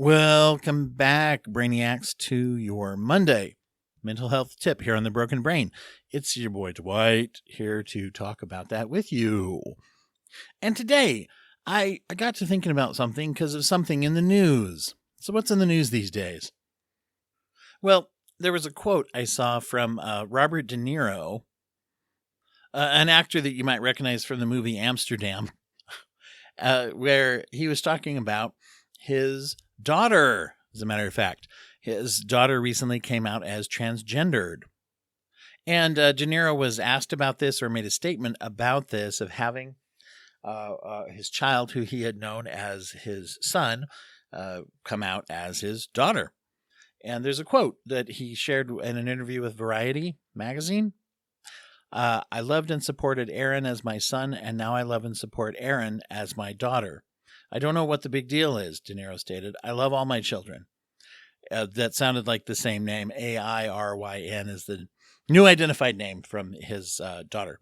Welcome back, Brainiacs, to your Monday mental health tip here on The Broken Brain. It's your boy Dwight here to talk about that with you. And today, I got to thinking about something because of something in the news. So what's in the news these days? Well, there was a quote I saw from Robert De Niro, an actor that you might recognize from the movie Amsterdam, where he was talking about his daughter. As a matter of fact, his daughter recently came out as transgendered. And De Niro was asked about this, or made a statement about this, of having his child, who he had known as his son, come out as his daughter. And there's a quote that he shared in an interview with Variety magazine. I loved and supported Airyn as my son, and now I love and support Airyn as my daughter. I don't know what the big deal is, De Niro stated. I love all my children. That sounded like the same name. Airyn is the new identified name from his daughter.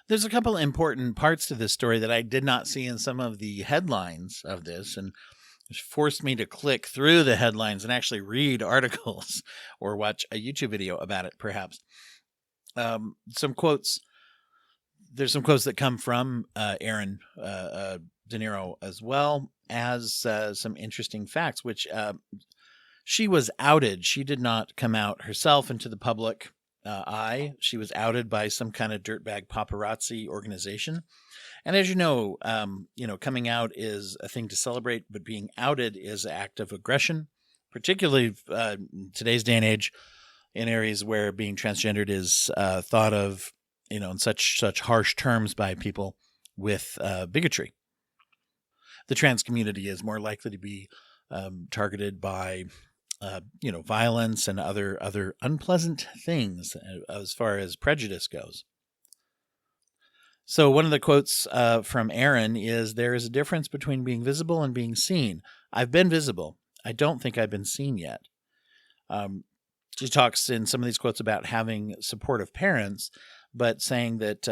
There's a couple important parts to this story that I did not see in some of the headlines of this, and it forced me to click through the headlines and actually read articles or watch a YouTube video about it, perhaps. Some quotes. There's some quotes that come from Airyn De Niro, as well as some interesting facts, which she was outed. She did not come out herself into the public eye. She was outed by some kind of dirtbag paparazzi organization. And as you know, coming out is a thing to celebrate, but being outed is an act of aggression, particularly in today's day and age, in areas where being transgendered is thought of, in such harsh terms by people with bigotry. The trans community is more likely to be targeted by, violence and other unpleasant things as far as prejudice goes. So one of the quotes from Airyn is, "There is a difference between being visible and being seen. I've been visible. I don't think I've been seen yet." She talks in some of these quotes about having supportive parents, but saying that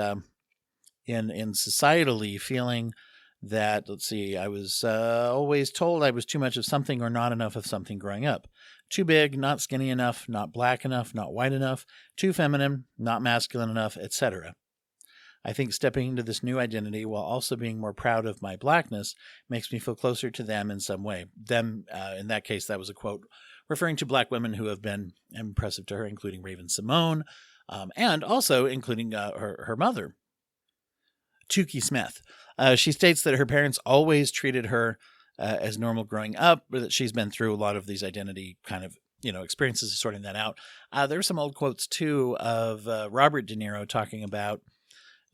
in societally feeling that, let's see, I was always told I was too much of something or not enough of something growing up. Too big, not skinny enough, not black enough, not white enough, too feminine, not masculine enough, etc. I think stepping into this new identity while also being more proud of my blackness makes me feel closer to them in some way. Them, in that case, that was a quote referring to black women who have been impressive to her, including Raven Simone, and also including her mother, Tukey Smith. She states that her parents always treated her as normal growing up, but that she's been through a lot of these identity kind of, experiences of sorting that out. There are some old quotes, too, of Robert De Niro talking about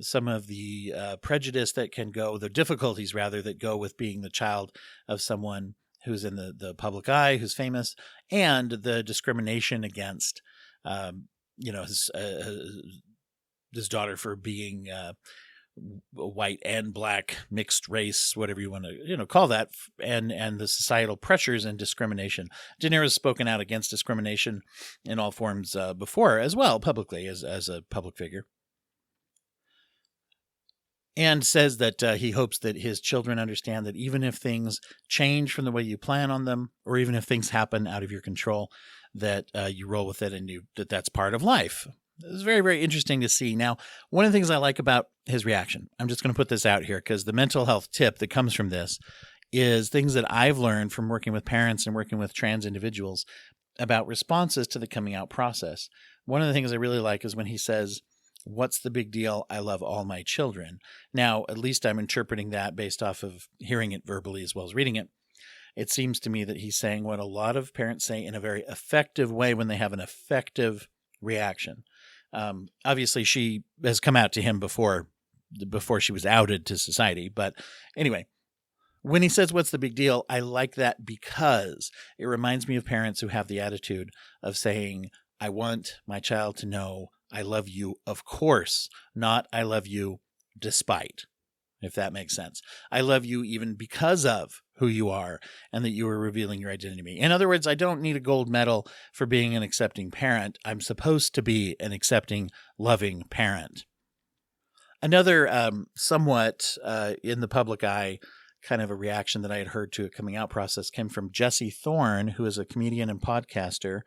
some of the prejudice that can go, the difficulties, rather, that go with being the child of someone who's in the public eye, who's famous, and the discrimination against, his daughter for being white and black, mixed race, whatever you want to, call that, and the societal pressures and discrimination. De Niro has spoken out against discrimination in all forms before, as well, publicly, as a public figure. And says that he hopes that his children understand that even if things change from the way you plan on them, or even if things happen out of your control, that you roll with it and that's part of life. It's very, very interesting to see. Now, one of the things I like about his reaction, I'm just going to put this out here because the mental health tip that comes from this is things that I've learned from working with parents and working with trans individuals about responses to the coming out process. One of the things I really like is when he says, "What's the big deal? I love all my children." Now, at least I'm interpreting that based off of hearing it verbally as well as reading it. It seems to me that he's saying what a lot of parents say in a very effective way when they have an effective reaction. Obviously, she has come out to him before she was outed to society. But anyway, when he says, "What's the big deal?" I like that because it reminds me of parents who have the attitude of saying, "I want my child to know I love you, of course, not I love you despite," if that makes sense. I love you even because of who you are and that you are revealing your identity to me. In other words, I don't need a gold medal for being an accepting parent. I'm supposed to be an accepting, loving parent. Another somewhat in the public eye kind of a reaction that I had heard to a coming out process came from Jesse Thorne, who is a comedian and podcaster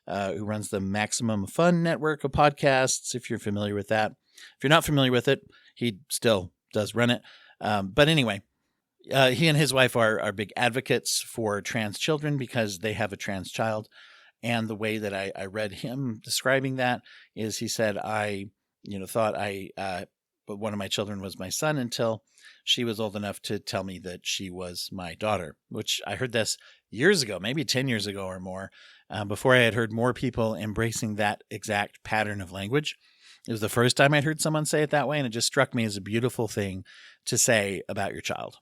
who runs the Maximum Fun network of podcasts, if you're familiar with that. If you're not familiar with it, he still does run it. But anyway, he and his wife are big advocates for trans children because they have a trans child. And the way that I read him describing that is he said, I thought one of my children was my son until she was old enough to tell me that she was my daughter, which I heard this years ago, maybe 10 years ago or more, before I had heard more people embracing that exact pattern of language. It was the first time I'd heard someone say it that way, and it just struck me as a beautiful thing to say about your child.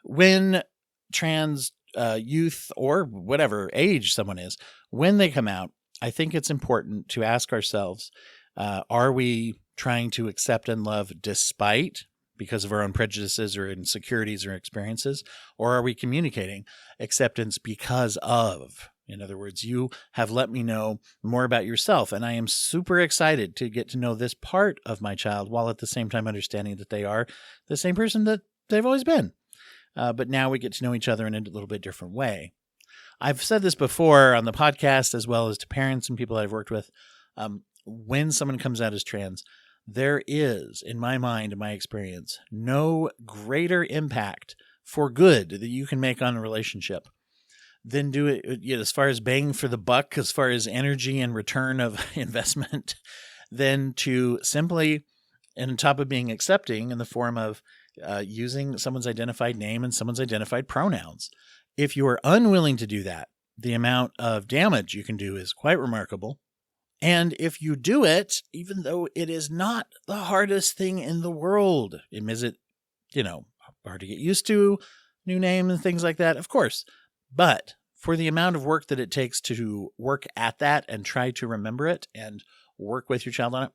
When trans youth, or whatever age someone is, when they come out, I think it's important to ask ourselves, are we trying to accept and love despite, because of our own prejudices or insecurities or experiences, or are we communicating acceptance because of? In other words, you have let me know more about yourself, and I am super excited to get to know this part of my child while at the same time understanding that they are the same person that they've always been. But now we get to know each other in a little bit different way. I've said this before on the podcast, as well as to parents and people that I've worked with. When someone comes out as trans, there is, in my mind, in my experience, no greater impact for good that you can make on a relationship than do it, as far as bang for the buck, as far as energy and return of investment, than to simply, on top of being accepting in the form of using someone's identified name and someone's identified pronouns. If you are unwilling to do that, the amount of damage you can do is quite remarkable. And if you do it, even though it is not the hardest thing in the world, is it, hard to get used to, new name and things like that, of course. But for the amount of work that it takes to work at that and try to remember it and work with your child on it,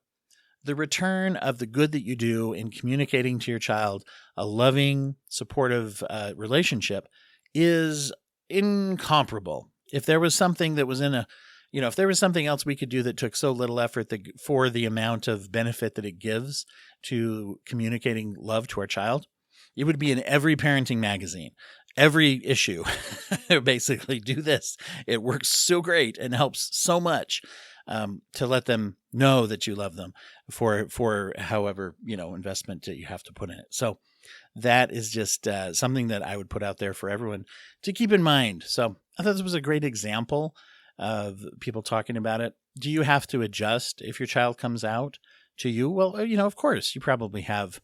the return of the good that you do in communicating to your child a loving, supportive relationship is incomparable. If there was something that was if there was something else we could do that took so little effort for the amount of benefit that it gives to communicating love to our child, it would be in every parenting magazine, every issue. Basically, do this. It works so great and helps so much to let them know that you love them for however, investment that you have to put in it. So that is just something that I would put out there for everyone to keep in mind. So I thought this was a great example of people talking about it. Do you have to adjust if your child comes out to you? Well, of course, you probably have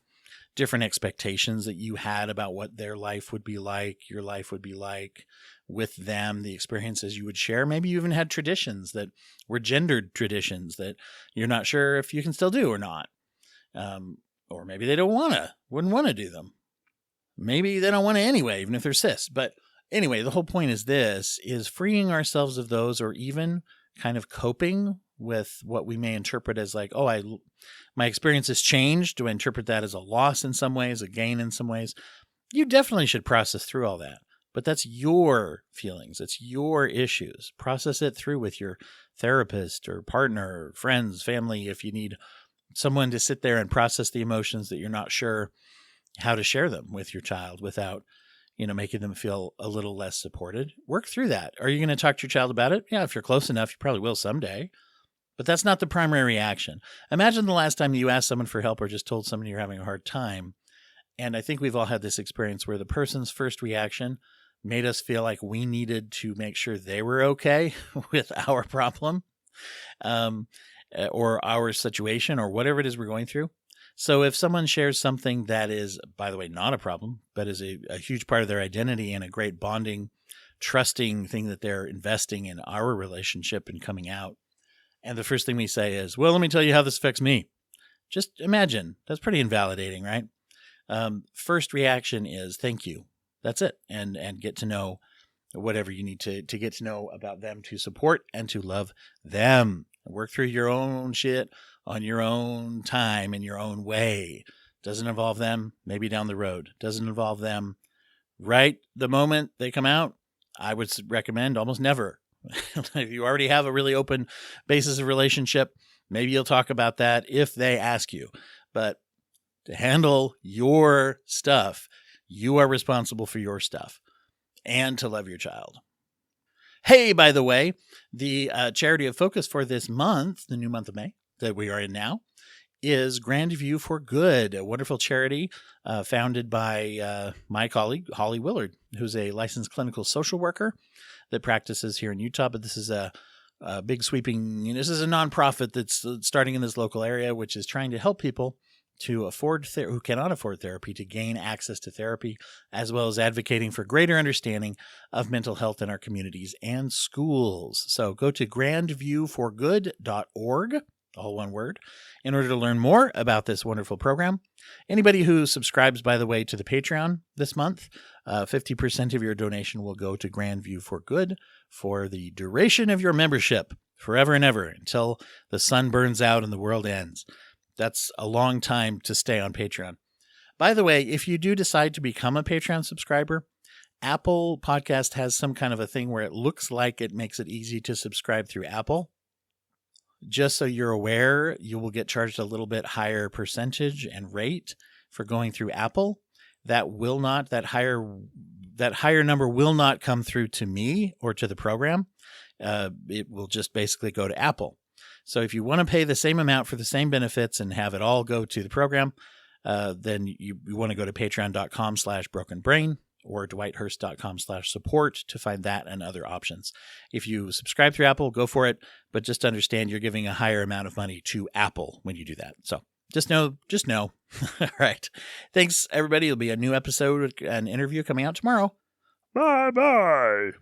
different expectations that you had about what their life would be like, your life would be like with them, the experiences you would share. Maybe you even had traditions that were gendered traditions that you're not sure if you can still do or not. Or maybe they wouldn't want to do them. Maybe they don't want to anyway, even if they're cis. But anyway, the whole point is freeing ourselves of those, or even kind of coping with what we may interpret as like, my experience has changed. Do I interpret that as a loss in some ways, a gain in some ways? You definitely should process through all that. But that's your feelings. It's your issues. Process it through with your therapist or partner, or friends, family, if you need someone to sit there and process the emotions that you're not sure how to share them with your child without, making them feel a little less supported. Work through that. Are you going to talk to your child about it? Yeah, if you're close enough, you probably will someday. But that's not the primary reaction. Imagine the last time you asked someone for help or just told someone you're having a hard time. And I think we've all had this experience where the person's first reaction made us feel like we needed to make sure they were okay with our problem, or our situation, or whatever it is we're going through. So if someone shares something that is, by the way, not a problem, but is a huge part of their identity and a great bonding, trusting thing that they're investing in our relationship and coming out, and the first thing we say is, well, let me tell you how this affects me. Just imagine. That's pretty invalidating, right? First reaction is thank you. That's it. And get to know whatever you need to get to know about them, to support and to love them. Work through your own shit on your own time in your own way. Doesn't involve them, maybe down the road. Doesn't involve them right the moment they come out. I would recommend almost never. If you already have a really open basis of relationship, maybe you'll talk about that if they ask you. But to handle your stuff, You are responsible for your stuff and to love your child. Hey, by the way, the charity of focus for this month, the new month of May that we are in now, is Grandview for Good, a wonderful charity founded by my colleague, Holly Willard, who's a licensed clinical social worker that practices here in Utah. But this is a big sweeping, this is a nonprofit that's starting in this local area, which is trying to help people to who cannot afford therapy to gain access to therapy, as well as advocating for greater understanding of mental health in our communities and schools. So go to grandviewforgood.org, all one word, in order to learn more about this wonderful program. Anybody who subscribes, by the way, to the Patreon this month, 50% of your donation will go to Grandview for Good for the duration of your membership, forever and ever, until the sun burns out and the world ends. That's a long time to stay on Patreon. By the way, if you do decide to become a Patreon subscriber, Apple Podcast has some kind of a thing where it looks like it makes it easy to subscribe through Apple. Just so you're aware, you will get charged a little bit higher percentage and rate for going through Apple. That higher number will not come through to me or to the program. It will just basically go to Apple. So if you want to pay the same amount for the same benefits and have it all go to the program, then you want to go to patreon.com/brokenbrain or dwighthurst.com/support to find that and other options. If you subscribe through Apple, go for it, but just understand you're giving a higher amount of money to Apple when you do that. So just know. All right. Thanks, everybody. There'll be a new episode, an interview coming out tomorrow. Bye-bye.